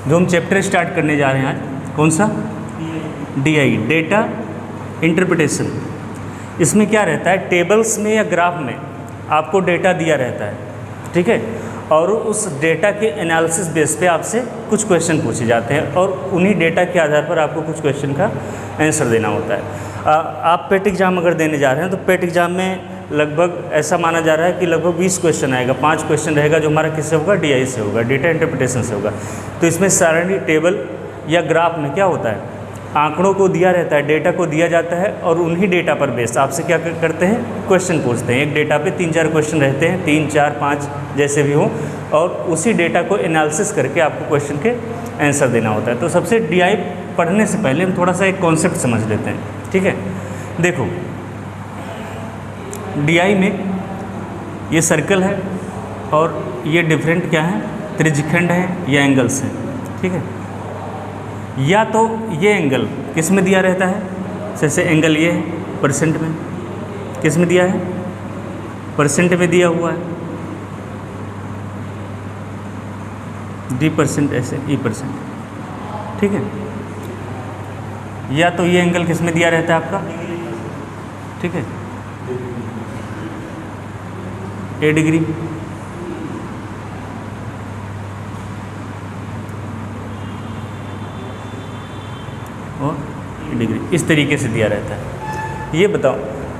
जो हम chapter start करने जा रहे हैं आज, कौन सा? DI, data interpretation. इसमें क्या रहता है, टेबल्स में या ग्राफ में आपको डेटा दिया रहता है, ठीक है, और उस डेटा के एनालिसिस बेस पे आपसे कुछ क्वेश्चन पूछे जाते हैं और उन्हीं डेटा के आधार पर आपको कुछ क्वेश्चन का आंसर देना होता है। आप पेट एग्ज़ाम अगर देने जा रहे हैं तो पेट एग्ज़ाम में लगभग ऐसा माना जा रहा है कि लगभग 20 क्वेश्चन आएगा, 5 क्वेश्चन रहेगा जो हमारा किससे होगा, DI से होगा, डेटा इंटरप्रिटेशन से होगा। तो इसमें सारणी, टेबल या ग्राफ में क्या होता है, आंकड़ों को दिया रहता है, डेटा को दिया जाता है और उन्हीं डेटा पर बेस आपसे क्या करते हैं, क्वेश्चन पूछते हैं। एक डेटा पे 3-4 क्वेश्चन रहते हैं, 3, 4, 5 जैसे भी हो, और उसी डेटा को एनालिसिस करके आपको क्वेश्चन के आंसर देना होता है। तो सबसे DI पढ़ने से पहले हम थोड़ा सा एक कॉन्सेप्ट समझ लेते हैं, ठीक है। देखो DI में ये सर्कल है और ये डिफरेंट क्या है, त्रिज्यखंड है या एंगल्स हैं, ठीक है। या तो ये एंगल किस में दिया रहता है, जैसे एंगल ये है परसेंट में, किस में दिया है, परसेंट में दिया हुआ है, D%, ऐसे E%, ठीक है। या तो ये एंगल किस में दिया रहता है आपका, ठीक है, A डिग्री, और डिग्री, इस तरीके से दिया रहता है। ये बताओ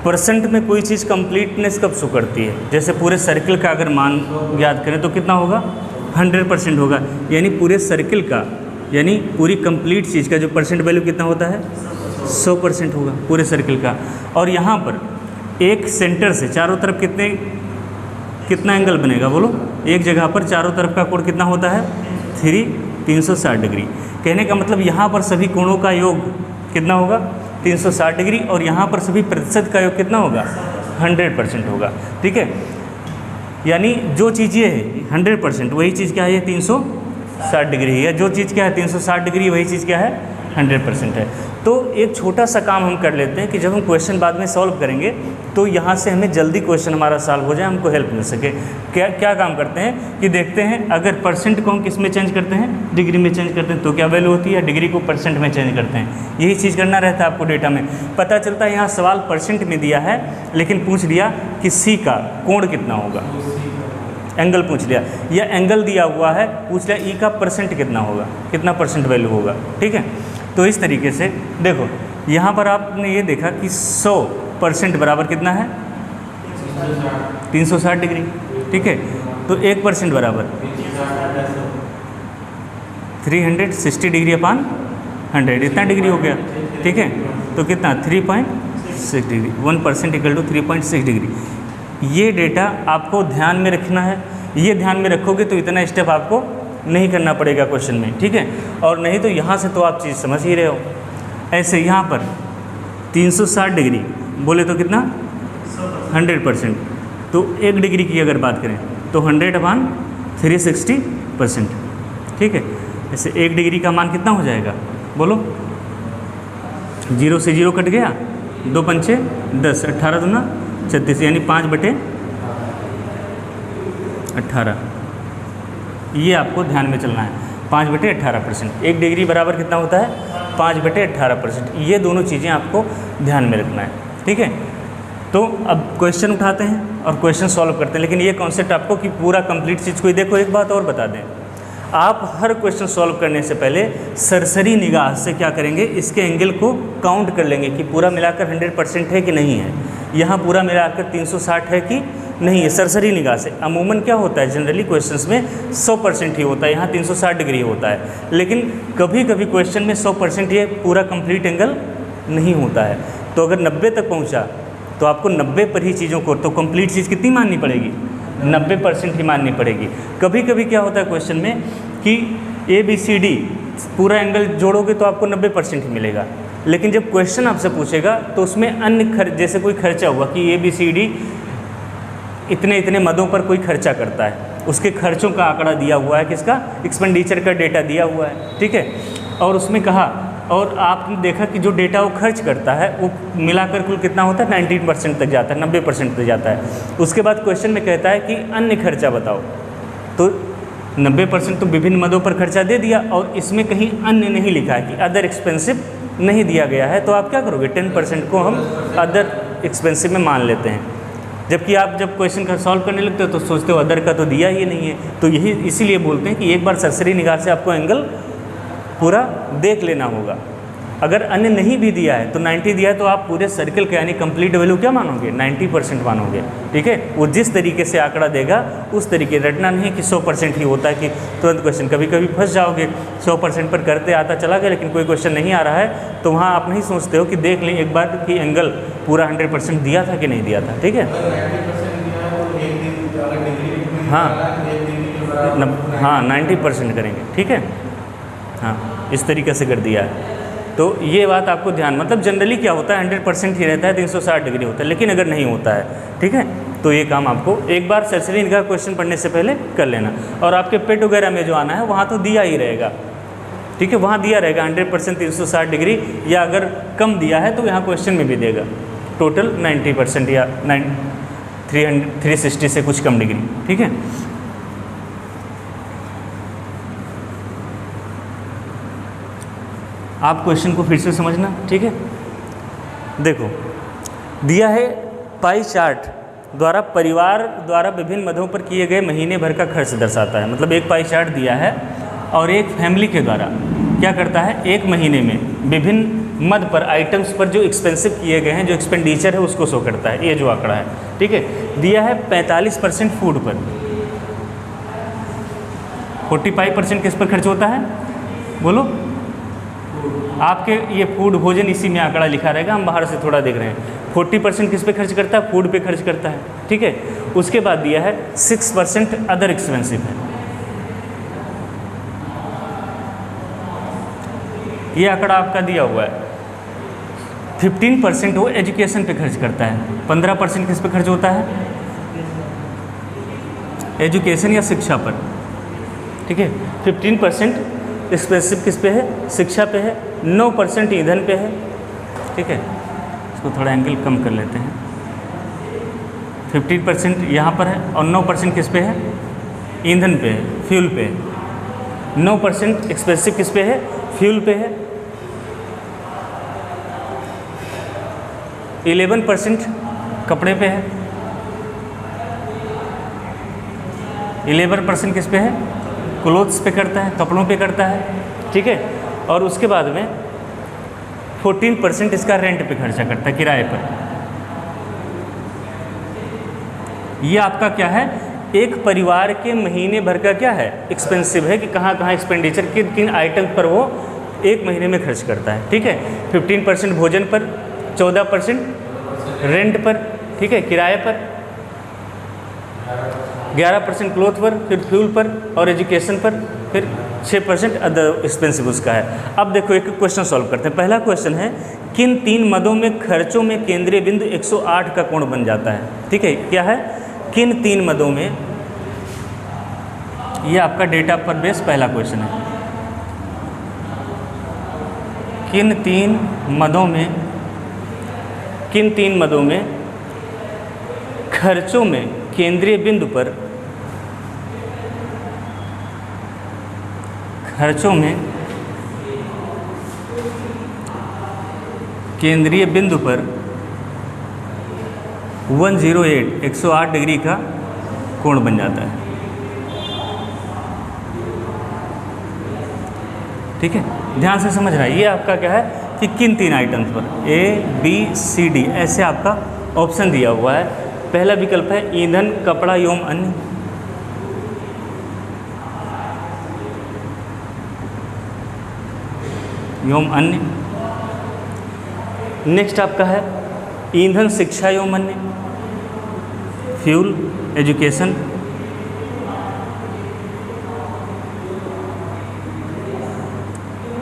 परसेंट में कोई चीज़ कंप्लीटनेस कब शो करती है, जैसे पूरे सर्कल का अगर मान याद करें तो कितना होगा, 100% होगा, यानी पूरे सर्कल का, यानी पूरी कंप्लीट चीज़ का जो परसेंट वैल्यू कितना होता है, 100% होगा पूरे सर्कल का। और यहाँ पर एक सेंटर से चारों तरफ कितना एंगल बनेगा, बोलो, एक जगह पर चारों तरफ का कोण कितना होता है, 360 डिग्री। कहने का मतलब यहाँ पर सभी कोणों का योग कितना होगा, 360 डिग्री, और यहाँ पर सभी प्रतिशत का योग कितना होगा, 100% होगा, ठीक है। यानी जो चीज़ ये है 100%, वही चीज़ क्या है, ये 360 डिग्री है, या जो चीज़ क्या है 360 डिग्री, वही चीज़ क्या है, 100% है। तो एक छोटा सा काम हम कर लेते हैं कि जब हम क्वेश्चन बाद में सॉल्व करेंगे तो यहाँ से हमें जल्दी क्वेश्चन हमारा सॉल्व हो जाए, हमको हेल्प मिल सके। क्या काम करते हैं कि देखते हैं, अगर परसेंट को हम किस में चेंज करते हैं, डिग्री में चेंज करते हैं, तो क्या वैल्यू होती है, डिग्री को परसेंट में चेंज करते हैं। यही चीज़ करना रहता है आपको डेटा में। पता चलता है यहाँ सवाल परसेंट में दिया है, लेकिन पूछ लिया कि C का कोण कितना होगा, एंगल पूछ लिया, या एंगल दिया हुआ है, पूछ लिया E का परसेंट कितना होगा, कितना परसेंट वैल्यू होगा, ठीक है। तो इस तरीके से देखो यहाँ पर आपने ये देखा कि 100% बराबर कितना है, 360 डिग्री, ठीक है। तो 1% बराबर 360 डिग्री अपान 100, इतना डिग्री हो गया, ठीक है। तो कितना, 3.6 डिग्री, 1% इक्वल टू 3.6 डिग्री। ये डेटा आपको ध्यान में रखना है, ये ध्यान में रखोगे तो इतना स्टेप आपको नहीं करना पड़ेगा क्वेश्चन में, ठीक है। और नहीं तो यहाँ से तो आप चीज़ समझ ही रहे हो। ऐसे यहाँ पर 360 डिग्री बोले तो कितना, 100%, तो 1 डिग्री की अगर बात करें तो 100/360%, ठीक है। ऐसे 1 डिग्री का मान कितना हो जाएगा, बोलो, 0 से 0 कट गया, 2 पंचे 10, 18 दूना 36, यानी 5/18। ये आपको ध्यान में चलना है, 5/18%। 1 डिग्री बराबर कितना होता है, 5/18%। ये दोनों चीज़ें आपको ध्यान में रखना है, ठीक है। तो अब क्वेश्चन उठाते हैं और क्वेश्चन सॉल्व करते हैं, लेकिन ये कॉन्सेप्ट आपको कि पूरा कंप्लीट चीज़ को देखो। एक बात और बता दें, आप हर क्वेश्चन सॉल्व करने से पहले सरसरी निगाह से क्या करेंगे, इसके एंगल को काउंट कर लेंगे कि पूरा मिलाकर 100% है कि नहीं है, यहाँ पूरा मिलाकर 360 है कि नहीं है, सरसरी निगाह से। अमूमन क्या होता है, जनरली क्वेश्चंस में 100% ही होता है, यहाँ 360 डिग्री होता है, लेकिन कभी कभी क्वेश्चन में 100% ये पूरा कंप्लीट एंगल नहीं होता है। तो अगर 90 तक पहुँचा तो आपको 90 पर ही चीज़ों को, तो कंप्लीट चीज़ कितनी माननी पड़ेगी, 90% ही माननी पड़ेगी। कभी कभी क्या होता है क्वेश्चन में कि ABCD पूरा एंगल जोड़ोगे तो आपको 90% ही मिलेगा, लेकिन जब क्वेश्चन आपसे पूछेगा तो उसमें अन्य जैसे कोई खर्चा हुआ कि ABCD इतने मदों पर कोई खर्चा करता है, उसके खर्चों का आंकड़ा दिया हुआ है, किसका, एक्सपेंडिचर का डेटा दिया हुआ है, ठीक है। और उसमें कहा, और आपने देखा कि जो डेटा वो खर्च करता है वो मिलाकर कुल कितना होता है, 19% तक जाता है, 90% तक जाता है। उसके बाद क्वेश्चन में कहता है कि अन्य खर्चा बताओ, तो 90% तो विभिन्न मदों पर खर्चा दे दिया, और इसमें कहीं अन्य नहीं लिखा है कि अदर एक्सपेंसिव नहीं दिया गया है, तो आप क्या करोगे 10% को हम अदर एक्सपेंसिव में मान लेते हैं। जबकि आप जब क्वेश्चन का सॉल्व करने लगते हो तो सोचते हो अदर का तो दिया ही नहीं है, तो यही इसीलिए बोलते हैं कि एक बार सरसरी निगाह से आपको एंगल पूरा देख लेना होगा। अगर अन्य नहीं भी दिया है तो 90 दिया है तो आप पूरे सर्कल के यानी कंप्लीट वैल्यू क्या मानोगे 90% मानोगे। ठीक है, वो जिस तरीके से आंकड़ा देगा उस तरीके, रटना नहीं कि 100% ही होता है कि तुरंत क्वेश्चन, कभी कभी फंस जाओगे 100% पर करते आता चला गया लेकिन कोई क्वेश्चन नहीं आ रहा है तो वहाँ आप नहीं सोचते हो कि देख लें एक बार कि एंगल पूरा 100% दिया था कि नहीं दिया था। ठीक है, हाँ हाँ 90% करेंगे। ठीक है, हाँ इस तरीके से कर दिया है। तो ये बात आपको ध्यान, मतलब जनरली क्या होता है 100% ही रहता है, 360 डिग्री होता है, लेकिन अगर नहीं होता है ठीक है तो ये काम आपको एक बार सरसरी निगाह क्वेश्चन पढ़ने से पहले कर लेना। और आपके पेट वगैरह में जो आना है वहाँ तो दिया ही रहेगा। ठीक है, वहाँ दिया रहेगा 100% 360 डिग्री, या अगर कम दिया है तो यहाँ क्वेश्चन में भी देगा टोटल 90% या 360 से कुछ कम डिग्री। ठीक है, आप क्वेश्चन को फिर से समझना। ठीक है, देखो दिया है पाई चार्ट द्वारा परिवार द्वारा विभिन्न मदों पर किए गए महीने भर का खर्च दर्शाता है। मतलब एक पाई चार्ट दिया है और एक फैमिली के द्वारा क्या करता है, एक महीने में विभिन्न मद पर आइटम्स पर जो एक्सपेंसिव किए गए हैं, जो एक्सपेंडिचर है उसको शो करता है। ये जो आंकड़ा है ठीक है, दिया है 45% फूड पर, 45% किस पर खर्च होता है बोलो। आपके ये फूड भोजन इसी में आंकड़ा लिखा रहेगा, हम बाहर से थोड़ा देख रहे हैं। 40% किस पे खर्च करता है, फूड पे खर्च करता है। ठीक है, उसके बाद दिया है 6% अदर एक्सपेंसिव है। ये आंकड़ा आपका दिया हुआ है। 15% वो एजुकेशन पे खर्च करता है। 15% किस पे खर्च होता है, एजुकेशन या शिक्षा पर। ठीक है, 15% एक्सपेंसिव किस पे है, शिक्षा पे है। 9% ईंधन पे है। ठीक है, इसको थोड़ा एंगल कम कर लेते हैं। 15% यहाँ पर है और 9% किस पे है, ईंधन पे है, फ्यूल पे है। 9% एक्सपेंसिव किस पे है, फ्यूल पे है। 11% कपड़े पे है। 11% किस पे है, क्लोथ्स पे करता है, कपड़ों पे करता है। ठीक है, और उसके बाद में 14% इसका रेंट पे खर्चा करता है, किराए पर। ये आपका क्या है, एक परिवार के महीने भर का क्या है, एक्सपेंसिव है कि कहाँ कहाँ एक्सपेंडिचर किन किन आइटम पर वो एक महीने में खर्च करता है। ठीक है, 15% भोजन पर, 14% रेंट पर, ठीक है किराए पर, 11% क्लोथ पर, फिर फ्यूल पर और एजुकेशन पर, फिर 6% अदर एक्सपेंसिव उसका है। अब देखो एक क्वेश्चन सॉल्व करते हैं। पहला क्वेश्चन है, किन 3 मदों में खर्चों में केंद्रीय बिंदु 108 का कोण बन जाता है। ठीक है, क्या है, किन 3 मदों में, ये आपका डेटा पर बेस पहला क्वेश्चन है। किन 3 मदों में खर्चों में केंद्रीय बिंदु पर, खर्चों में केंद्रीय बिंदु पर 108 डिग्री का कोण बन जाता है। ठीक है, ध्यान से समझ रहा है। ये आपका क्या है कि किन 3 आइटम्स पर, A, B, C, D ऐसे आपका ऑप्शन दिया हुआ है। पहला विकल्प है ईंधन, कपड़ा एवं अन्य। नेक्स्ट आपका है ईंधन, शिक्षा एवं अन्य, फ्यूल, एजुकेशन।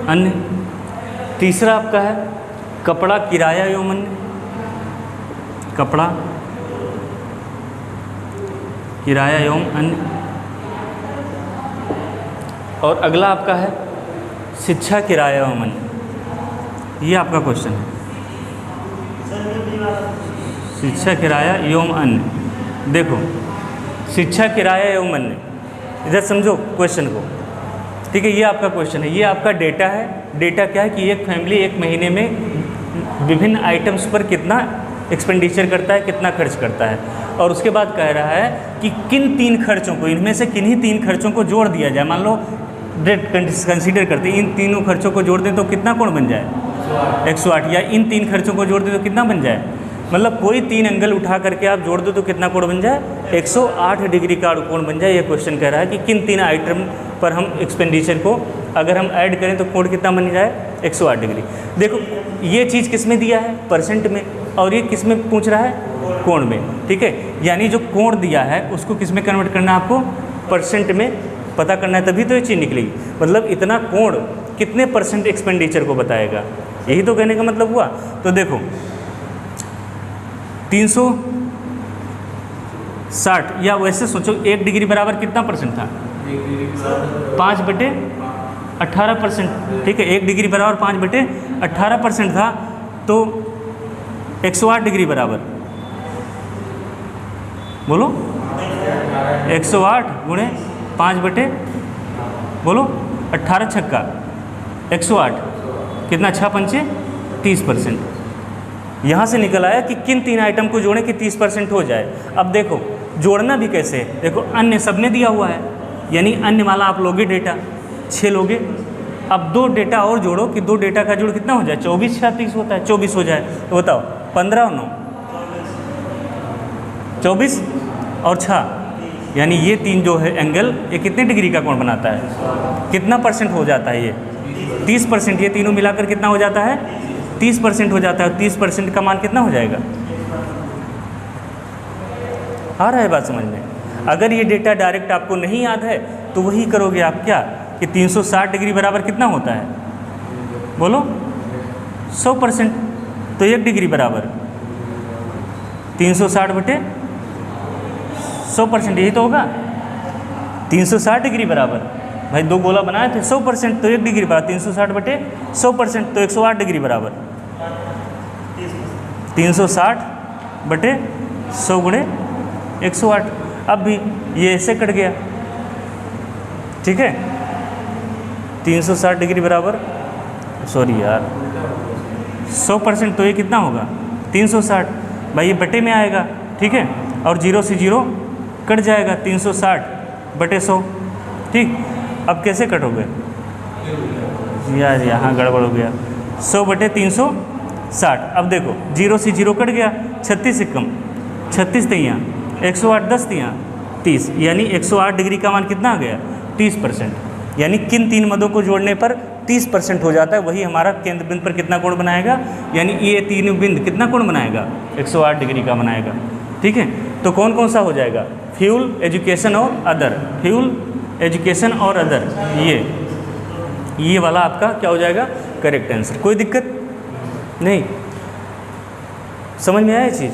अन्य। तीसरा आपका है कपड़ा, किराया एवं अन्य, कपड़ा, किराया एवं अन्य। और अगला आपका है शिक्षा, किराया एवं अन्य। ये आपका क्वेश्चन है, शिक्षा, किराया एवं अन्य। देखो शिक्षा, किराया एवं अन्य इधर समझो क्वेश्चन को, ठीक है। ये आपका क्वेश्चन है, ये आपका डेटा है। डेटा क्या है कि एक फैमिली एक महीने में विभिन्न आइटम्स पर कितना एक्सपेंडिचर करता है, कितना खर्च करता है, और उसके बाद कह रहा है कि किन 3 खर्चों को, इनमें से किन्हीं 3 खर्चों को जोड़ दिया जाए। मान लो डेट कंसीडर करते हैं, इन तीनों खर्चों को जोड़ दें तो कितना कोण बन जाए 108, या इन 3 खर्चों को जोड़ दें तो कितना बन जाए, मतलब कोई 3 एंगल उठा करके आप जोड़ दो तो कितना कोण बन जाए 108 डिग्री का कोण बन जाए। ये क्वेश्चन कह रहा है कि किन 3 आइटम पर हम एक्सपेंडिचर को अगर हम ऐड करें तो कोण कितना बन जाए 108 डिग्री। देखो ये चीज़ किस में दिया है, परसेंट में, और ये किस में पूछ रहा है, कोण में, ठीक है। यानी जो कोण दिया है उसको किस में कन्वर्ट करना है आपको, परसेंट में पता करना है, तभी तो ये चीज़ निकलेगी। मतलब इतना कोण कितने परसेंट एक्सपेंडिचर को बताएगा, यही तो कहने का मतलब हुआ। तो देखो 360, या वैसे सोचो 1 डिग्री बराबर कितना परसेंट था, 5/18%, ठीक है। 1 डिग्री बराबर 5/18% था, तो 108 डिग्री बराबर, बोलो 108 गुणे 5 बोलो 18 छक्का 108, कितना 6 पंचे 30%। यहाँ से निकल आया कि किन 3 आइटम को जोड़ें कि 30% हो जाए। अब देखो जोड़ना भी कैसे है, देखो अन्य सब ने दिया हुआ है, यानी अन्य वाला आप लोगे डेटा 6 लोगे। अब 2 डेटा और जोड़ो कि 2 डेटा का जोड़ कितना हो जाए, 24 6 30 होता है, 24 हो जाए। तो बताओ 15 और 9 24 और 6, यानी ये 3 जो है एंगल, ये कितने डिग्री का कोण बनाता है, कितना परसेंट हो जाता है, ये 30%। ये तीनों मिलाकर कितना हो जाता है 30% हो जाता है। 30% का मान कितना हो जाएगा, आ रहा है बात समझ में। अगर ये डेटा डायरेक्ट आपको नहीं याद है तो वही करोगे आप, क्या कि 360 डिग्री बराबर कितना होता है, बोलो 100%। तो 1 डिग्री बराबर 360/100%, यही तो होगा। 360 डिग्री बराबर, भाई 2 गोला बनाए थे 100%, तो 1 डिग्री बराबर 360/100%, तो 108 डिग्री बराबर 360/100 गुणे 108। अब भी ये ऐसे कट गया, ठीक है। 360 डिग्री बराबर, सॉरी यार 100%, तो ये कितना होगा 360, भाई ये बटे में आएगा, ठीक है। और 0 से 0 कट जाएगा, 360/100, ठीक। अब कैसे कटोगे यार, यहाँ गड़बड़ हो गया, 100/360। अब देखो 0 से 0 कट गया, 36 से कम 36 तियाँ 108, 10 तियाँ 30, यानी 108 डिग्री का मान कितना आ गया 30%। यानी किन 3 मदों को जोड़ने पर 30% हो जाता है, वही हमारा केंद्र बिंदु पर कितना कोण बनाएगा, यानी ये 3 बिंदु कितना कोण बनाएगा 108 डिग्री का बनाएगा, ठीक है। तो कौन कौन सा हो जाएगा, फ्यूल, एजुकेशन और अदर, फ्यूल, एजुकेशन और अदर, ये वाला आपका क्या हो जाएगा करेक्ट आंसर। कोई दिक्कत नहीं, समझ में आया ये चीज़,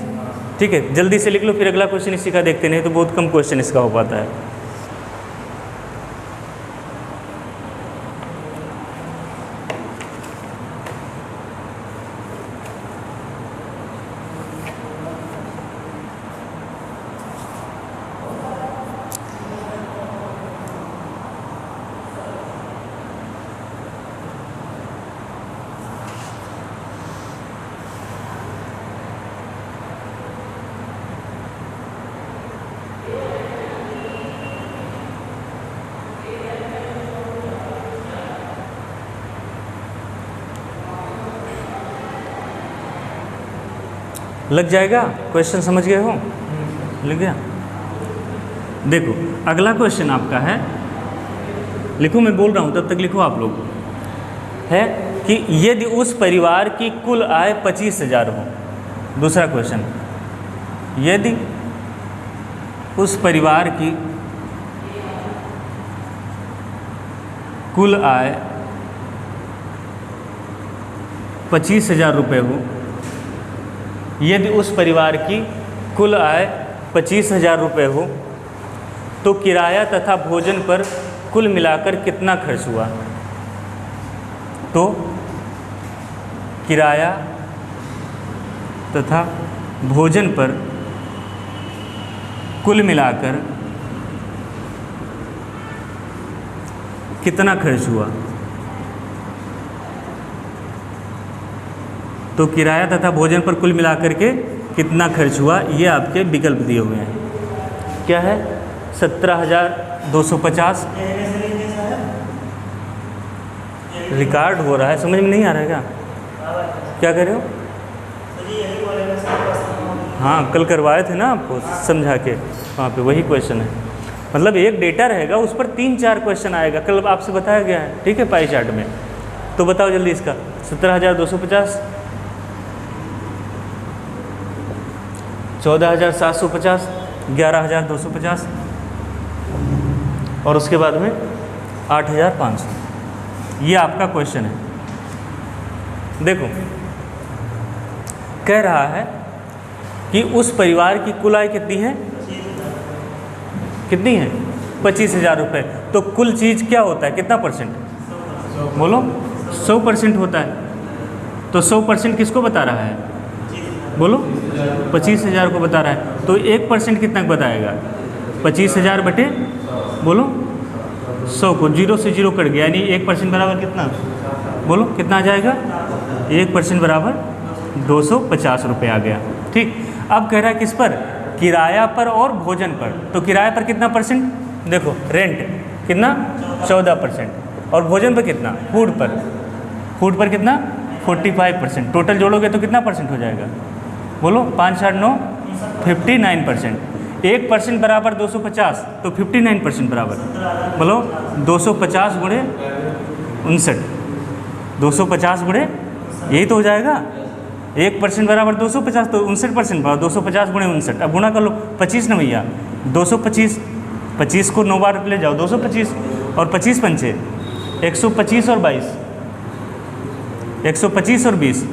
ठीक है। जल्दी से लिख लो, फिर अगला क्वेश्चन इसी का देखते, नहीं तो बहुत कम क्वेश्चन इसका हो पाता है। लग जाएगा, क्वेश्चन समझ गए हो, लग गया। देखो अगला क्वेश्चन आपका है, लिखो मैं बोल रहा हूँ तब तक लिखो आप लोग, है कि यदि उस परिवार की कुल आय 25,000 हो। दूसरा क्वेश्चन, यदि उस परिवार की कुल आय 25,000 रुपये हो, यदि उस परिवार की कुल आय 25,000 रुपये हो तो किराया तथा भोजन पर कुल मिलाकर कितना खर्च हुआ। तो किराया तथा भोजन पर कुल मिलाकर कितना खर्च हुआ। तो किराया तथा भोजन पर कुल मिलाकर के कितना खर्च हुआ, ये आपके विकल्प दिए हुए हैं। क्या है? 17,250। रिकॉर्ड हो रहा है, समझ में नहीं आ रहा है क्या कह रहे हो? हाँ, कल करवाए थे ना आपको समझा के, वहाँ पे वही क्वेश्चन है। मतलब एक डेटा रहेगा, उस पर 3-4 क्वेश्चन आएगा, कल आपसे बताया गया है, ठीक है, पाई चार्ट में। तो बताओ जल्दी इसका। 17,250, 14,750, 11,250 और उसके बाद में 8,500। ये आपका क्वेश्चन है। देखो, कह रहा है कि उस परिवार की कुल आय कितनी है? कितनी है? 25,000 रुपये। तो कुल चीज़ क्या होता है, कितना परसेंट? बोलो। 100% होता है। तो 100% किसको बता रहा है? बोलो। 25,000 को बता रहा है। तो 1% कितना बताएगा? 25,000 बटे बोलो 100 को 0 से 0 कट गया, यानी 1% बराबर कितना? बोलो कितना आ जाएगा? 1% बराबर 250 रुपये आ गया। ठीक। अब कह रहा है किस पर? किराया पर और भोजन पर। तो किराया पर कितना परसेंट? देखो, रेंट कितना? 14%। और भोजन पर कितना? फूड पर। फूड पर कितना? 45%। टोटल जोड़ोगे तो कितना परसेंट हो जाएगा? बोलो। 5 8 9 59%। 1% बराबर 250, तो 59% बराबर बोलो 250 गुणे 59। 250 गुणे, यही तो हो जाएगा। 1% बराबर 250, तो 59% बराबर 250 गुणे 59। अब गुणा कर लो। 25 ना भैया, 225। 25 को 9 बार ले जाओ, 225 और 25 पंचे 125 और 22, 125 और 20,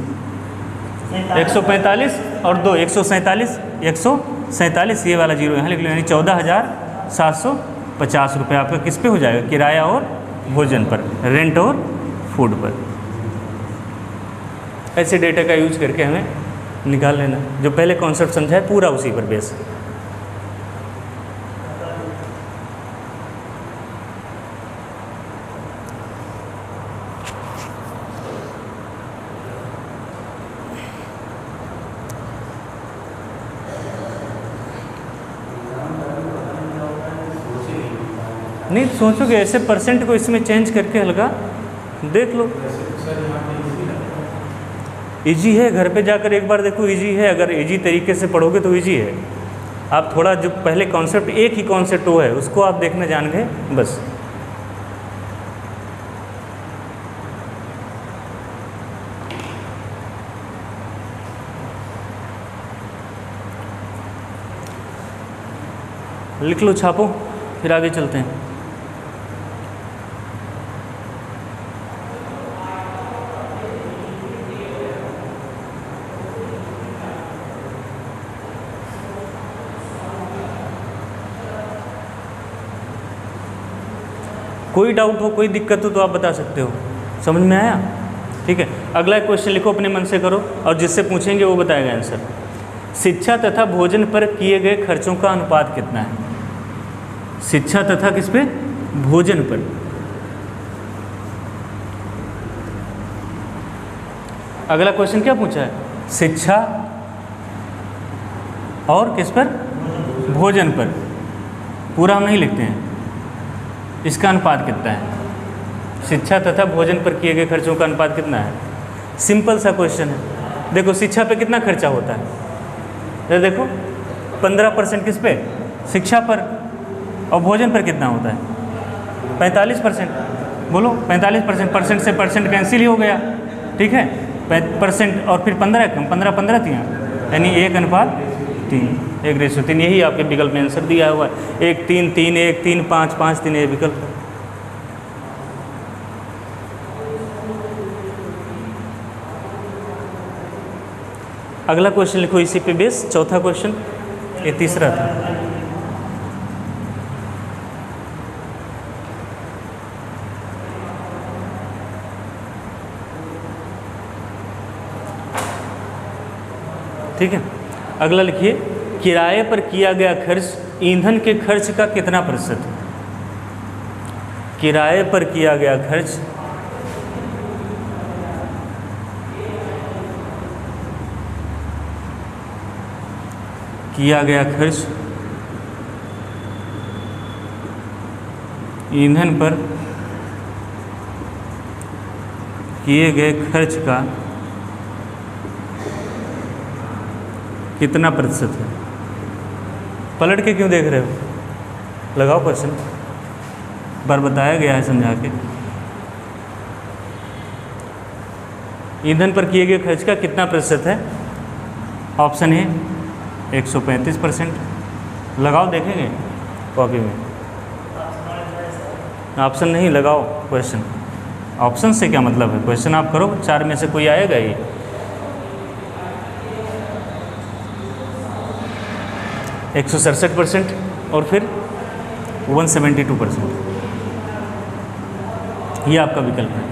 145 और 2, 147। 147, ये वाला जीरो यहाँ लिख लो, यानी 14,750 रुपये आपका किस पे हो जाएगा? किराया और भोजन पर, रेंट और फूड पर। ऐसे डेटा का यूज करके हमें निकाल लेना। जो पहले कॉन्सेप्ट समझा है पूरा उसी पर बेस। नहीं सोचोगे ऐसे परसेंट को इसमें चेंज करके हल्का देख लो। इजी है, घर पे जाकर एक बार देखो, इजी है। अगर इजी तरीके से पढ़ोगे तो इजी है। आप थोड़ा जो पहले कॉन्सेप्ट, एक ही कॉन्सेप्ट वो है, उसको आप देखने जान गए बस। लिख लो, छापो, फिर आगे चलते हैं। कोई डाउट हो, कोई दिक्कत हो तो आप बता सकते हो। समझ में आया? ठीक है। अगला क्वेश्चन लिखो, अपने मन से करो, और जिससे पूछेंगे वो बताएगा आंसर। शिक्षा तथा भोजन पर किए गए खर्चों का अनुपात कितना है? शिक्षा तथा किस पे? भोजन पर। अगला क्वेश्चन क्या पूछा है? शिक्षा और किस पर? भोजन पर। पूरा हम नहीं लिखते हैं। इसका अनुपात कितना है? शिक्षा तथा भोजन पर किए गए खर्चों का अनुपात कितना है? सिंपल सा क्वेश्चन है। देखो, शिक्षा पे कितना खर्चा होता है? तो देखो 15% किस पे? शिक्षा पर। और भोजन पर कितना होता है? 45%। बोलो 45%। परसेंट से परसेंट कैंसिल ही हो गया, ठीक है। परसेंट और फिर 15 कम, 15 थी, यानी 1:3, 1:3। यही आपके विकल्प में आंसर दिया हुआ है। 1:3, 1:3, 5, 5:3 ये विकल्प है। अगला क्वेश्चन लिखो इसी पे बेस, चौथा क्वेश्चन, ये तीसरा था। ठीक है। अगला लिखिए, किराए पर किया गया खर्च ईंधन के खर्च का कितना प्रतिशत है? किराए पर किया गया खर्च ईंधन पर किए गए खर्च का कितना प्रतिशत है? पलट के क्यों देख रहे हो? लगाओ क्वेश्चन, बार बताया गया है समझा के। ईंधन पर किए गए खर्च का कितना प्रतिशत है? Option A 135%। लगाओ, देखेंगे कॉपी में। ऑप्शन नहीं, लगाओ क्वेश्चन। ऑप्शन से क्या मतलब है? क्वेश्चन आप करो, 4 में से कोई आएगा ही। 167% और फिर 172%। ये आपका विकल्प है।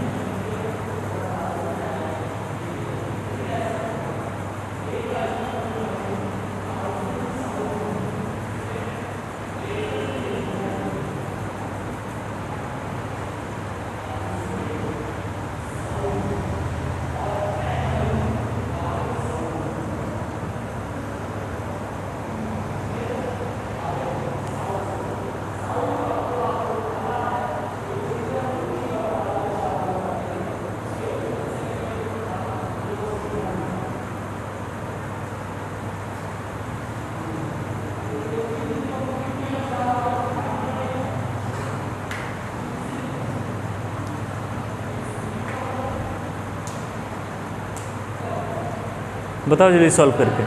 बताओ जल्दी सॉल्व करके।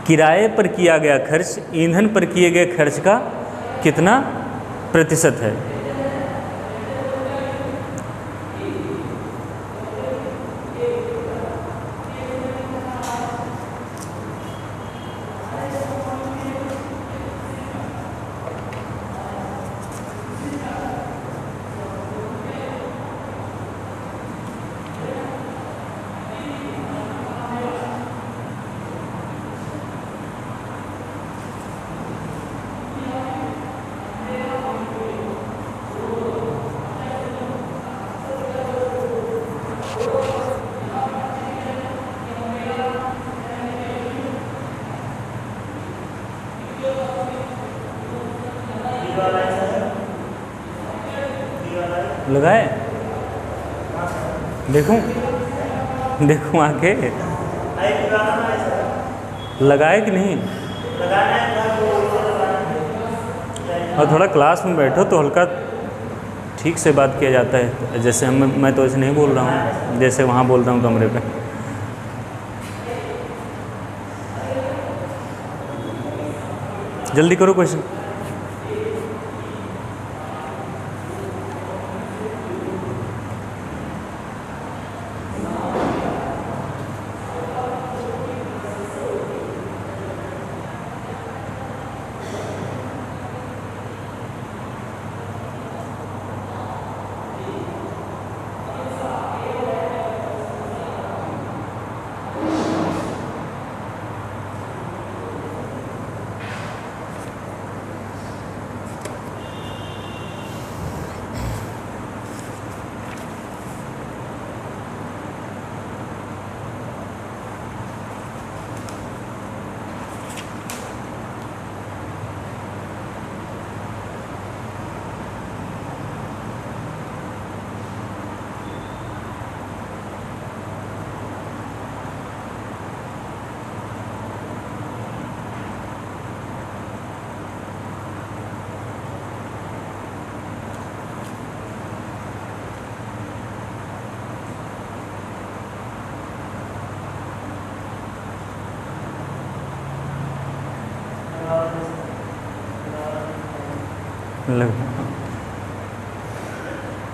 किराए पर किया गया खर्च ईंधन पर किए गए खर्च का कितना प्रतिशत है? लगाए, देखूं देखूं आके लगाए कि नहीं? और थोड़ा क्लास में बैठो तो हल्का ठीक से बात किया जाता है। जैसे मैं तो ऐसे नहीं बोल रहा हूँ जैसे वहाँ बोल रहा हूँ कमरे पे। जल्दी करो क्वेश्चन।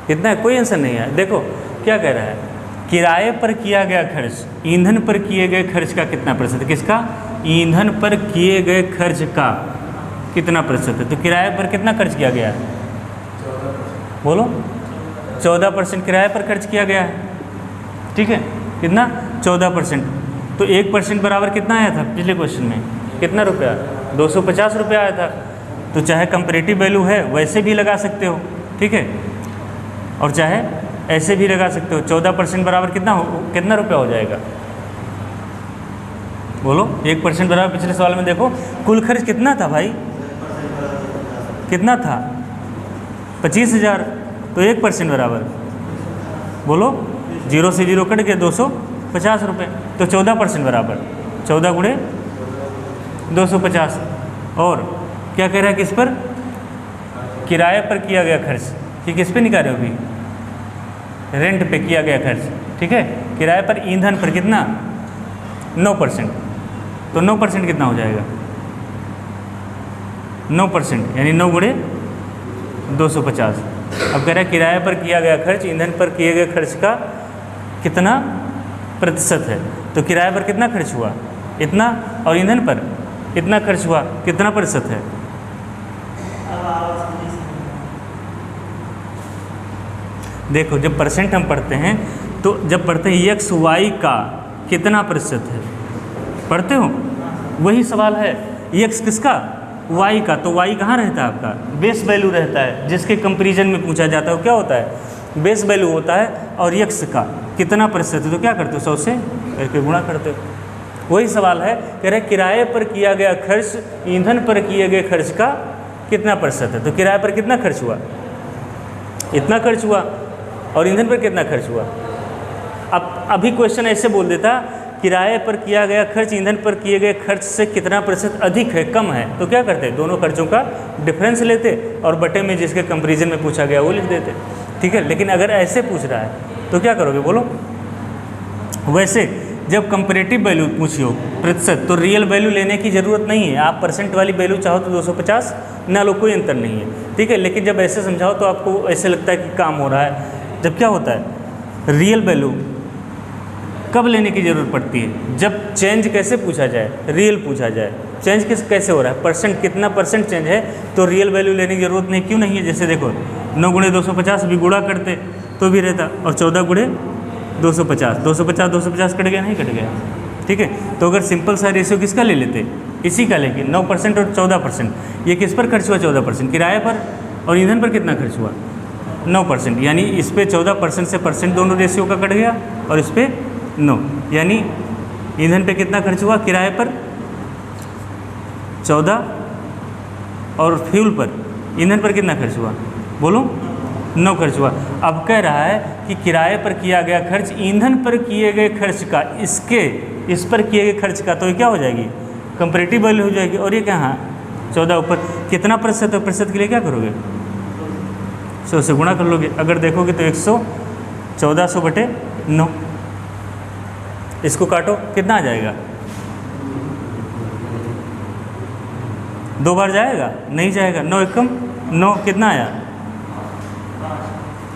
कितना है? कोई आंसर नहीं है। देखो क्या कह रहा है, किराए पर किया गया खर्च ईंधन पर किए गए खर्च का कितना प्रतिशत? किसका? ईंधन पर किए गए खर्च का कितना प्रतिशत है? तो किराए पर कितना खर्च किया गया है? बोलो। 14% किराए पर खर्च किया गया है। ठीक है, कितना? 14%। तो 1% बराबर कितना आया था पिछले क्वेश्चन में? कितना रुपया? 250 रुपया आया था। तो चाहे कंपैरेटिव वैल्यू है वैसे भी लगा सकते हो, ठीक है, और चाहे ऐसे भी लगा सकते हो। 14% बराबर कितना रुपया हो जाएगा? बोलो। 1% बराबर, पिछले सवाल में देखो कुल खर्च कितना था भाई, कितना था? 25,000। तो 1% बराबर, बोलो, 0 से 0 कट गया 250 रुपये। तो 14% बराबर 14 गुणे 250। और क्या कह रहा है, किस पर? किराए पर किया गया खर्च। कि किस पे निकाल रहे हो अभी? रेंट पे किया गया खर्च, ठीक है। किराए पर, ईंधन पर कितना? 9%। तो 9% कितना हो जाएगा? 9% यानी 9 गुणे 250। अब कह रहा है किराए पर किया गया खर्च ईंधन पर किए गए खर्च का कितना प्रतिशत है। तो किराए पर कितना खर्च हुआ? इतना, और ईंधन पर इतना खर्च हुआ, कितना प्रतिशत है? देखो, जब परसेंट हम पढ़ते हैं तो जब पढ़ते हैं एक्स वाई का कितना प्रतिशत है, पढ़ते हो? वही सवाल है, एक्स किसका? वाई का। तो वाई कहाँ रहता है आपका? बेस वैल्यू रहता है, जिसके कंपैरिजन में पूछा जाता है वो क्या होता है? बेस वैल्यू होता है। और एक्स का कितना प्रतिशत है तो क्या करते हो? 100 से करके गुणा करते हो। वही सवाल है, कह रहे किराए पर किया गया खर्च ईंधन पर किए गए खर्च का कितना प्रतिशत है। तो किराए पर कितना खर्च हुआ? इतना खर्च हुआ। और ईंधन पर कितना खर्च हुआ? अब अभी क्वेश्चन ऐसे बोल देता, किराए पर किया गया खर्च ईंधन पर किए गए खर्च से कितना प्रतिशत अधिक है, कम है। तो क्या करते? दोनों खर्चों का डिफरेंस लेते और बटे में जिसके कंपैरिजन में पूछा गया वो लिख देते, ठीक है। लेकिन अगर ऐसे पूछ रहा है तो क्या करोगे, बोलो? वैसे जब कंपैरेटिव वैल्यू पूछियो प्रतिशत, तो रियल वैल्यू लेने की ज़रूरत नहीं है। आप परसेंट वाली वैल्यू चाहो तो 250 ना लो, कोई अंतर नहीं है, ठीक है। लेकिन जब ऐसे समझाओ तो आपको ऐसे लगता है कि काम हो रहा है। जब क्या होता है, रियल वैल्यू कब लेने की ज़रूरत पड़ती है? जब चेंज कैसे पूछा जाए? रियल पूछा जाए। चेंज कैसे हो रहा है? परसेंट, कितना परसेंट चेंज है, तो रियल वैल्यू लेने की ज़रूरत नहीं। क्यों नहीं है? जैसे देखो 9 गुणे 250 भी गुणा करते तो भी रहता, और 14 गुणे 250, 250 कट गया, नहीं कट गया, ठीक है। तो अगर सिंपल सा रेशियो किसका ले लेते? इसी का लेके 9% और 14%। ये किस पर खर्च हुआ? 14%। किराए पर और ईंधन पर कितना खर्च हुआ? 9%। यानी इस पर 14% से परसेंट दोनों रेशियो का कट गया, और इस पर 9, यानी ईंधन पे कितना खर्च हुआ? किराए पर 14 और फ्यूल पर, ईंधन पर कितना खर्च हुआ? बोलो, 9 खर्च हुआ। अब कह रहा है कि किराए पर किया गया खर्च ईंधन पर किए गए खर्च का, इस पर किए गए खर्च का, तो ये क्या हो जाएगी? कंपैरेटिव वैल्यू हो जाएगी। और ये क्या? हाँ, 14 ऊपर कितना प्रतिशत है? प्रतिशत के लिए क्या करोगे? 100 से गुणा कर लोगे। अगर देखोगे तो 100, 1400 बटे 9, इसको काटो, कितना आ जाएगा? 2 बार जाएगा? नहीं जाएगा। 9 एकम 9, कितना आया?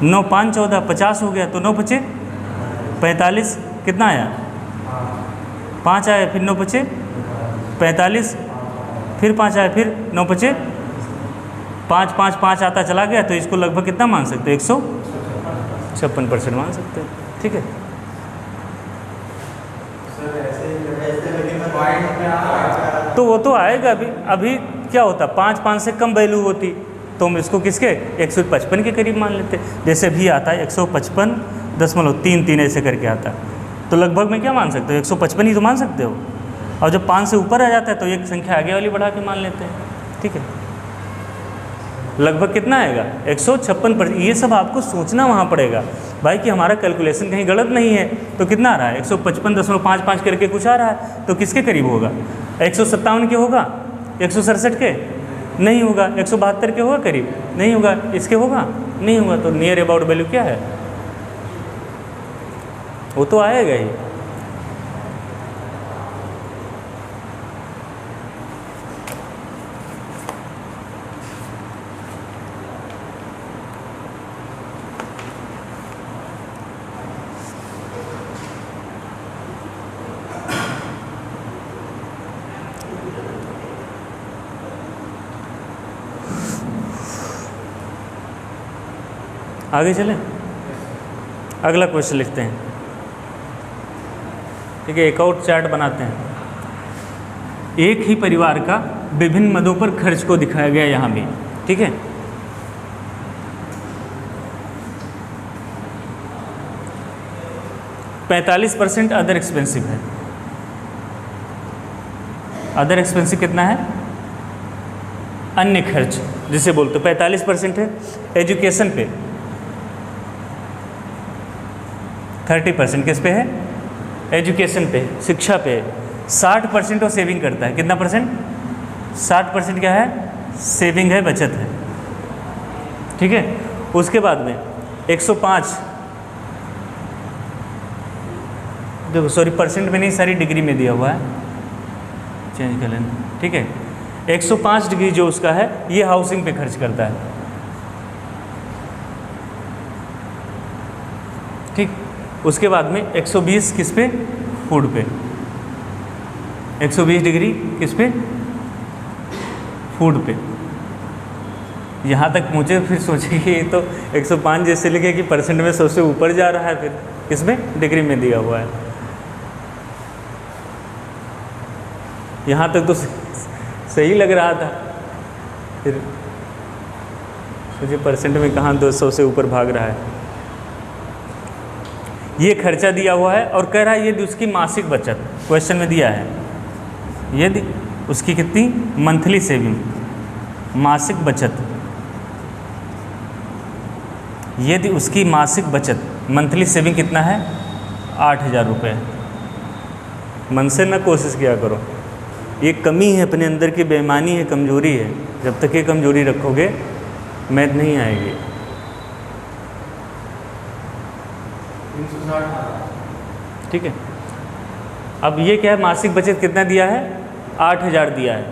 9 5 14, 50 हो गया। तो 9 बचे 45, कितना आया? 5 आया, फिर 9 बचे 45, फिर 5 आया, फिर 9 बचे 5 5 5 आता चला गया। तो इसको लगभग कितना मान सकते हो? 156% मान सकते हो, ठीक है। तो वो तो आएगा अभी क्या होता, 5 से कम वैल्यू होती तो हम इसको किसके 155 के करीब मान लेते। जैसे भी आता है 155.33 ऐसे करके आता है, तो लगभग में क्या मान सकते हो? 155 ही तो मान सकते हो। और जब 5 से ऊपर आ जाता है तो एक संख्या आगे वाली बढ़ा के मान लेते हैं, ठीक है। लगभग कितना आएगा? 156%। ये सब आपको सोचना वहाँ पड़ेगा भाई कि हमारा कैलकुलेशन कहीं गलत नहीं है। तो कितना आ रहा है? 155.55 करके कुछ आ रहा है, तो किसके करीब होगा? 157 के होगा? 167 के नहीं होगा? 172 के होगा करीब? नहीं होगा। इसके होगा? नहीं होगा। तो नियर अबाउट वैल्यू क्या है? वो तो आएगा ही। आगे चलें, अगला क्वेश्चन लिखते हैं, ठीक है। एक और चार्ट बनाते हैं। एक ही परिवार का विभिन्न मदों पर खर्च को दिखाया गया यहाँ भी, ठीक है। %45 अदर एक्सपेंसिव है। अदर एक्सपेंसिव कितना है? अन्य खर्च जिसे बोलते 45% है। एजुकेशन पे 30% किस पे है? एजुकेशन पे, शिक्षा पे। 60% वो सेविंग करता है। कितना परसेंट? 60% क्या है? सेविंग है, बचत है, ठीक है। उसके बाद में 105, देखो सॉरी परसेंट में नहीं, सारी डिग्री में दिया हुआ है, चेंज कर लेना, ठीक है। 105 डिग्री जो उसका है ये हाउसिंग पे खर्च करता है, ठीक। उसके बाद में 120 किस पे? फूड पे। 120 डिग्री किस पे? फूड पे। यहाँ तक मुझे फिर सोचिए कि तो 105 जैसे लिखे कि परसेंट में 100 से ऊपर जा रहा है, फिर किसमें? डिग्री में दिया हुआ है। यहाँ तक तो सही लग रहा था, फिर मुझे परसेंट में कहाँ 200 से ऊपर भाग रहा है। ये खर्चा दिया हुआ है और कह रहा है यदि उसकी मासिक बचत, क्वेश्चन में दिया है, यदि उसकी कितनी? मंथली सेविंग, मासिक बचत, यदि उसकी मासिक बचत मंथली सेविंग कितना है? 8,000 रुपये। मन से ना कोशिश किया करो, ये कमी है अपने अंदर की, बेईमानी है, कमजोरी है। जब तक ये कमजोरी रखोगे मैथ नहीं आएगी। 360, ठीक है। अब ये क्या है? मासिक बचत कितना दिया है? 8,000 दिया है,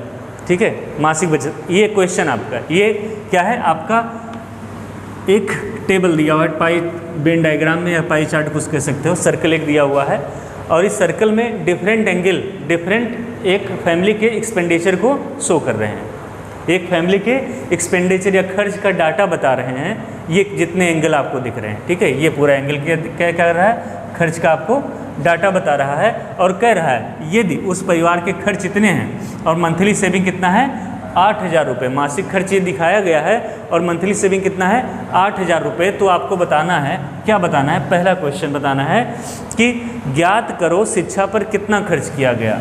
ठीक है। मासिक बचत, ये क्वेश्चन आपका, ये क्या है? आपका एक टेबल दिया हुआ है, पाई वेन डायग्राम में या पाई चार्ट कुछ कह सकते हो। सर्कल एक दिया हुआ है और इस सर्कल में डिफरेंट एंगल, डिफरेंट एक फैमिली के एक्सपेंडिचर को शो कर रहे हैं। एक फैमिली के एक्सपेंडिचर या खर्च का डाटा बता रहे हैं। ये जितने एंगल आपको दिख रहे हैं, ठीक है, ये पूरा एंगल क्या कर रहा है? खर्च का आपको डाटा बता रहा है और कह रहा है यदि उस परिवार के खर्च इतने हैं और मंथली सेविंग कितना है? 8,000 रुपये। मासिक खर्च ये दिखाया गया है और मंथली सेविंग कितना है? 8,000 रुपये। तो आपको बताना है, क्या बताना है? पहला क्वेश्चन बताना है कि ज्ञात करो शिक्षा पर कितना खर्च किया गया।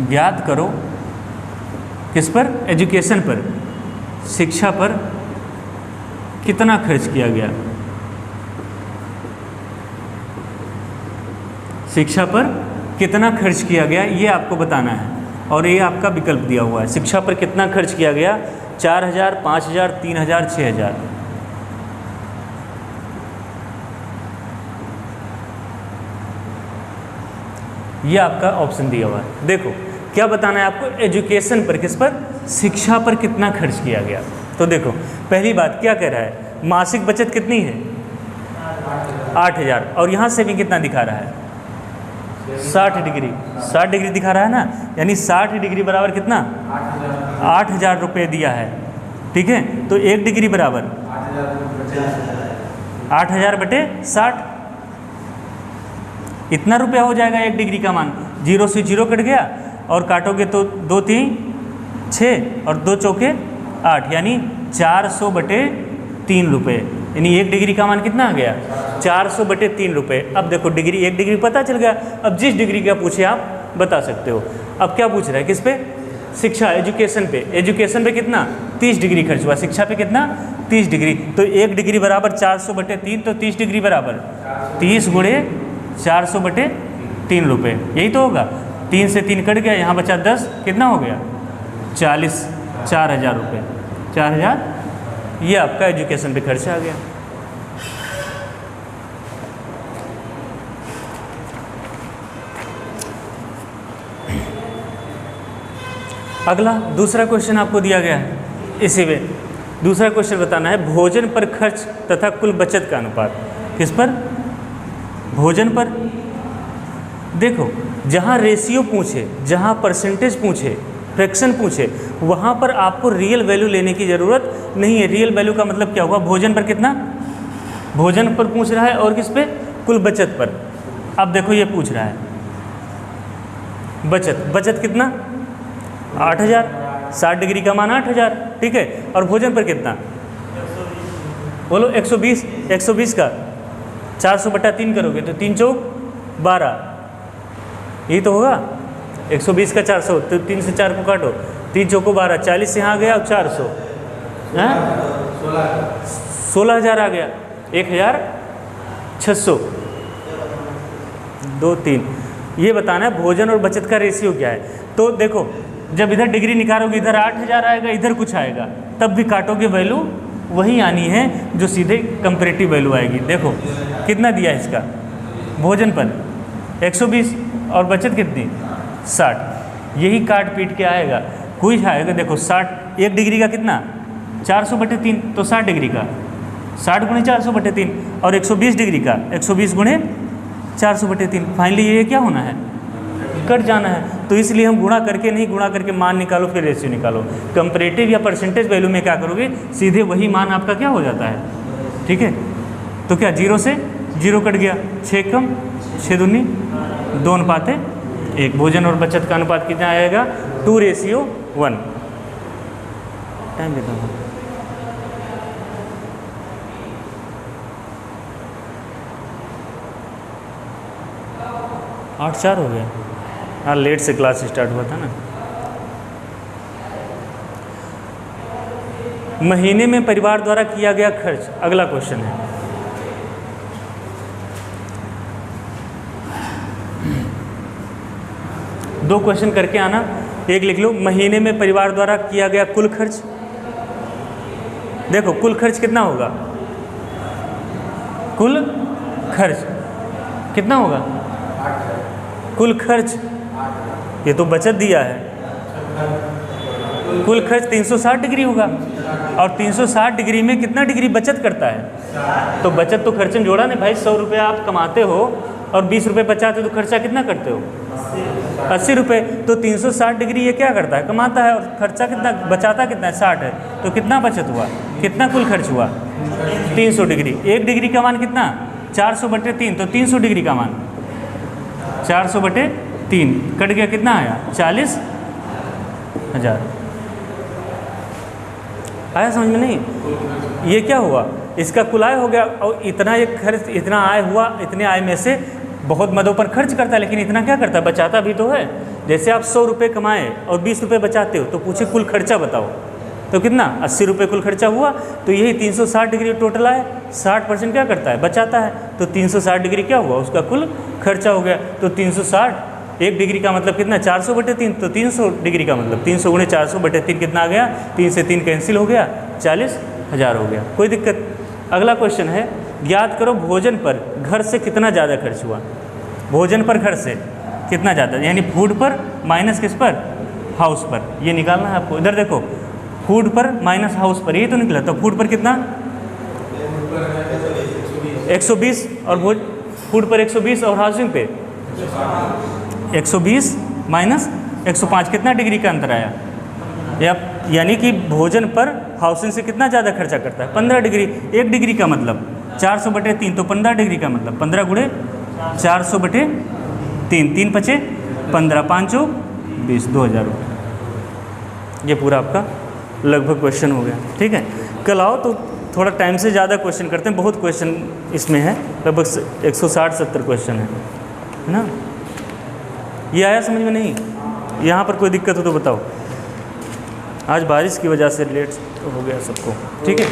ज्ञात करो किस पर? एजुकेशन पर, शिक्षा पर कितना खर्च किया गया। शिक्षा पर कितना खर्च किया गया ये आपको बताना है और ये आपका विकल्प दिया हुआ है। शिक्षा पर कितना खर्च किया गया? 4,000, 5,000, 3,000, 6,000। ये आपका ऑप्शन दिया हुआ है। देखो क्या बताना है आपको? एजुकेशन पर, किस पर? शिक्षा पर कितना खर्च किया गया। तो देखो पहली बात क्या कह रहा है? मासिक बचत कितनी है? 8,000 और यहाँ से भी कितना दिखा रहा है? 60 डिग्री। 60 डिग्री दिखा रहा है ना, यानी 60 डिग्री बराबर कितना? 8,000 रुपये दिया है, ठीक है। तो 1 डिग्री बराबर 8,000 बटे 60, इतना रुपया हो जाएगा 1 डिग्री का मान। 0 से 0 कट गया और काटोगे तो 2 3 6 और 2 चौके 8, यानी 400 बटे 3 रुपये। यानी 1 डिग्री का मान कितना आ गया? 400 बटे 3 रुपये। अब देखो डिग्री, 1 डिग्री पता चल गया। अब जिस डिग्री का पूछे आप बता सकते हो। अब क्या पूछ रहा है? किस पे? शिक्षा, एजुकेशन पे। एजुकेशन पे कितना? 30 डिग्री खर्च हुआ। शिक्षा पे कितना? 30 डिग्री। तो 1 डिग्री बराबर 400 बटे 3, तो 30 डिग्री बराबर 30 गुणे 400 बटे 3 रुपये, यही तो होगा। 3 से 3 कट गया, यहाँ बचा 10, कितना हो गया? 40, 4,000 रुपये। 4,000 ये आपका एजुकेशन पे खर्चा आ गया। अगला दूसरा क्वेश्चन आपको दिया गया है इसी में। दूसरा क्वेश्चन बताना है भोजन पर खर्च तथा कुल बचत का अनुपात। किस पर? भोजन पर। देखो जहाँ रेशियो पूछे, जहाँ परसेंटेज पूछे, फ्रैक्शन पूछे, वहाँ पर आपको रियल वैल्यू लेने की ज़रूरत नहीं है। रियल वैल्यू का मतलब क्या हुआ? भोजन पर कितना? भोजन पर पूछ रहा है और किस पे? कुल बचत पर। अब देखो ये पूछ रहा है बचत, बचत कितना? 8,000, 60 डिग्री का मान 8,000, ठीक है। और भोजन पर कितना, बोलो 120, 120 का 400/3 करोगे तो 3 चौक 12, यही तो होगा। 120 का 400 तो 3 से 4 को काटो, 3 चौको 12, 40 यहाँ आ गया, अब 400, हाँ 16,000 आ गया, 1,600, 2 3। ये बताना है भोजन और बचत का रेशियो क्या है। तो देखो जब इधर डिग्री निकालोगे इधर 8,000 आएगा, इधर कुछ आएगा, तब भी काटोगे वैल्यू वही आनी है जो सीधे कंपैरेटिव वैल्यू आएगी। देखो कितना दिया इसका, भोजन पर 120 और बचत कितनी 60, यही काट पीट के आएगा। कोई आएगा देखो 60, 1 डिग्री का कितना 400/3, तो 60 डिग्री का 60 गुणे 400/3, और 120 डिग्री का 120 गुणे 400/3। फाइनली ये क्या होना है, कट जाना है। तो इसलिए हम गुणा करके नहीं, गुणा करके मान निकालो फिर रेशियो निकालो। कंपैरेटिव या परसेंटेज वैल्यू में क्या करोगे, सीधे वही मान आपका क्या हो जाता है, ठीक है। तो क्या 0 से 0 कट गया, 6 कम 6 दूनी 2 अनुपात 1। भोजन और बचत का अनुपात कितना आएगा, 2:1। टाइम देता हूँ, 8:04 हो गया। हाँ लेट से क्लास स्टार्ट हुआ था ना। महीने में परिवार द्वारा किया गया खर्च, अगला क्वेश्चन है। दो क्वेश्चन करके आना, एक लिख लो महीने में परिवार द्वारा किया गया कुल खर्च। देखो कुल खर्च कितना होगा, कुल खर्च कितना होगा, कुल खर्च, ये तो बचत दिया है, कुल खर्च 360 डिग्री होगा। और 360 डिग्री में कितना डिग्री बचत करता है, तो बचत तो खर्चन जोड़ा नहीं भाई। 100 रुपये आप कमाते हो और 20 रुपये बचाते हो, तो खर्चा कितना करते हो 80 रुपये। तो 360 डिग्री ये क्या करता है, कमाता है, और खर्चा कितना बचाता कितना है 60 है। तो कितना बचत हुआ, कितना कुल खर्च हुआ 300 डिग्री। 1 डिग्री का मान कितना 400/3, तो 300 डिग्री का मान 400/3 कट गया, कितना आया 40,000। आया समझ में नहीं, ये क्या हुआ, इसका कुल आय हो गया। और इतना ये खर्च, इतना आय हुआ, इतने आय में से बहुत मदों पर खर्च करता है, लेकिन इतना क्या करता है, बचाता भी तो है। जैसे आप 100 रुपये कमाए और 20 रुपये बचाते हो, तो पूछे कुल खर्चा बताओ, तो कितना 80 रुपये कुल खर्चा हुआ। तो यही 360 डिग्री टोटल आए, 60% क्या करता है, बचाता है। तो 360 डिग्री क्या हुआ, उसका कुल खर्चा हो गया। तो 360, 1 डिग्री का मतलब कितना 400/3, तो 300 डिग्री का मतलब 300 गुणे 400/3 कितना आ गया, 3 से 3 कैंसिल हो गया, 40,000 हो गया। कोई दिक्कत। अगला क्वेश्चन है, ज्ञात करो भोजन पर घर से कितना ज़्यादा खर्च हुआ। भोजन पर घर से कितना ज़्यादा, यानी फूड पर माइनस किस पर, हाउस पर। ये निकालना है आपको। इधर देखो फूड पर माइनस हाउस पर, ये तो निकला। तो फूड पर कितना 120, और फूड पर 120, और हाउसिंग पे 120 माइनस 105, कितना डिग्री का अंतर आया। यानी कि भोजन पर हाउसिंग से कितना ज़्यादा खर्चा करता है 15 डिग्री। 1 डिग्री का मतलब 400/3, तो 15 डिग्री का मतलब 15 गुणे 400/3, 3 पचे 15, 5 20, 2,000 रुपये। ये पूरा आपका लगभग क्वेश्चन हो गया, ठीक है। कल आओ तो थोड़ा टाइम से ज़्यादा क्वेश्चन करते हैं, बहुत क्वेश्चन इसमें है, लगभग 160-70 क्वेश्चन है ना। ये आया समझ में नहीं, यहाँ पर कोई दिक्कत हो तो बताओ। आज बारिश की वजह से लेट हो गया सबको, ठीक है।